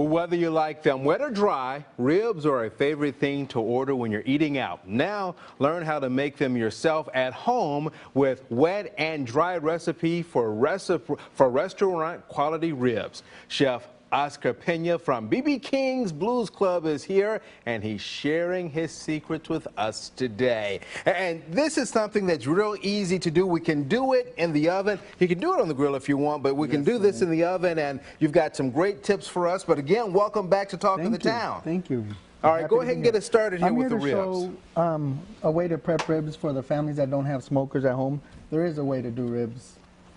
Whether you like them wet or dry, ribs are a favorite thing to order when you're eating out. Now, learn how to make them yourself at home with wet and dry recipe for restaurant quality ribs. Chef Oscar Pena from BB King's Blues Club is here, and he's sharing his secrets with us today. And this is something that's real easy to do. We can do it in the oven. You can do it on the grill if you want, but we can do this in the oven, and you've got some great tips for us. But again, welcome back to Talk of the Town. Thank you. All right, go ahead and get us started here with the ribs. I'm here to show a way to prep ribs for the families that don't have smokers at home. There is a way to do ribs.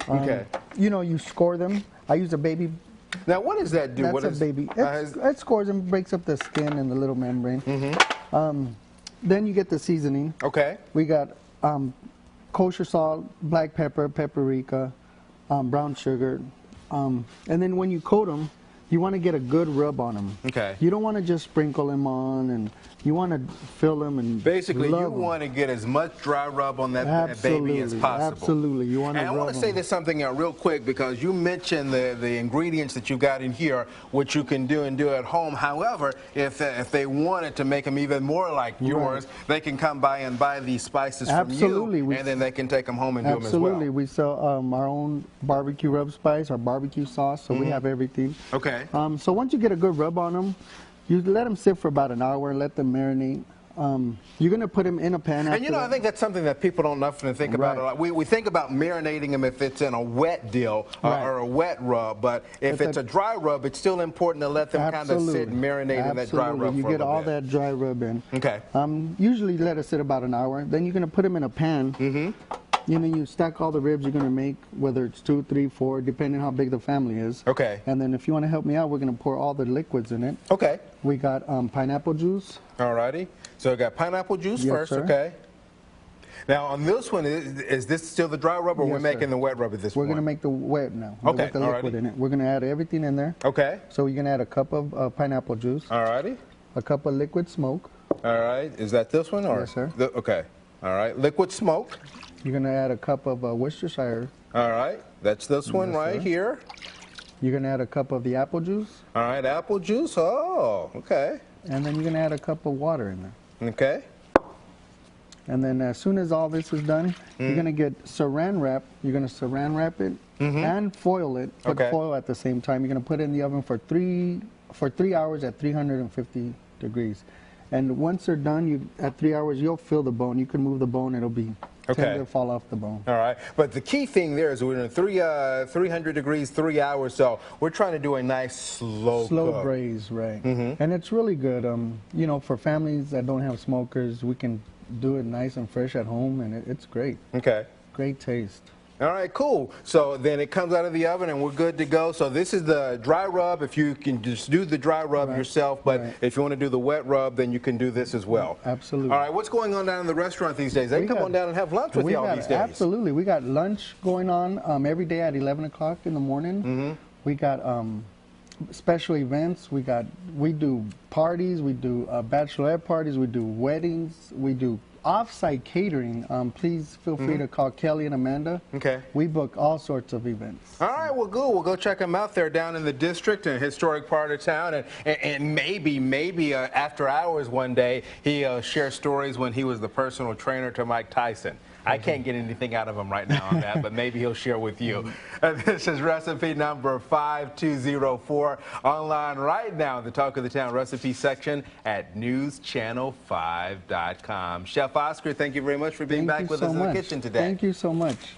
Okay. You know, you score them. I use a baby. Now, what does that do? That's a baby. It scores them, breaks up the skin and the little membrane. Then you get the seasoning. Okay. We got kosher salt, black pepper, paprika, brown sugar. And then when you coat them, you want to get a good rub on them. Okay. You don't want to just sprinkle them on, and you want to fill them and basically you them. want to get as much dry rub on that baby as possible. Absolutely. You want to. And I want to say this something real quick, because you mentioned the ingredients that you got in here, which you can do at home. However, if they wanted to make them even more like yours, they can come by and buy these spices from you, and then they can take them home and do them as well. Absolutely. We sell our own barbecue rub spice, our barbecue sauce, so we have everything. Okay. So once you get a good rub on them, you let them sit for about an hour, let them marinate. You're going to put them in a pan. And you know, I think that's something that people don't often think about a lot. We think about marinating them if it's in a wet deal or a wet rub, but if it's a dry rub, it's still important to let them kind of sit and marinate in that dry rub. You get all that dry rub in. Okay. Usually let it sit about an hour. Then you're going to put them in a pan. You know, you stack all the ribs you're going to make, whether it's 2, 3, 4, depending on how big the family is. Okay. And then if you want to help me out, we're going to pour all the liquids in it. Okay. We got pineapple juice. All righty. So I got pineapple juice first. Sir. Okay. Now on this one, is this still the dry rub, or we're making the wet rub at this point? We're going to make the wet now. Okay. With the liquid in it. We're going to add everything in there. Okay. So you're going to add a cup of pineapple juice. All righty. A cup of liquid smoke. All right. Is that this one? Or? Yes, sir. Okay. All right. Liquid smoke. You're going to add a cup of Worcestershire. All right. That's this one right here. You're going to add a cup of the apple juice. All right. Apple juice. Oh, okay. And then you're going to add a cup of water in there. Okay. And then as soon as all this is done, you're going to get saran wrap. You're going to saran wrap it and foil it. Put foil at the same time. You're going to put it in the oven for 3 hours at 350 degrees. And once they're done, at 3 hours, you'll feel the bone. You can move the bone. It'll be tender, fall off the bone. All right. But the key thing there is we're in 300 degrees, 3 hours. So we're trying to do a nice slow braise, right. And it's really good. You know, for families that don't have smokers, we can do it nice and fresh at home, and it's great. Okay. Great taste. All right, cool. So then it comes out of the oven and we're good to go. So this is the dry rub. If you can just do the dry rub yourself, but if you want to do the wet rub, then you can do this as well. Absolutely. All right, what's going on down in the restaurant these days? They can come on down and have lunch with y'all these days. Absolutely. We got lunch going on every day at 11 o'clock in the morning. We got special events. We do parties. We do bachelorette parties. We do weddings. We do off-site catering. Please feel free to call Kelly and Amanda. Okay. We book all sorts of events. All right, well, good. We'll go check them out. They're down in the district, in a historic part of town, and maybe after hours one day he'll share stories when he was the personal trainer to Mike Tyson. I can't get anything out of him right now on that, but maybe he'll share with you. This is recipe number 5204, online right now in the Talk of the Town recipe section at newschannel5.com. Chef Oscar, thank you very much for being back with us in the kitchen today. Thank you so much.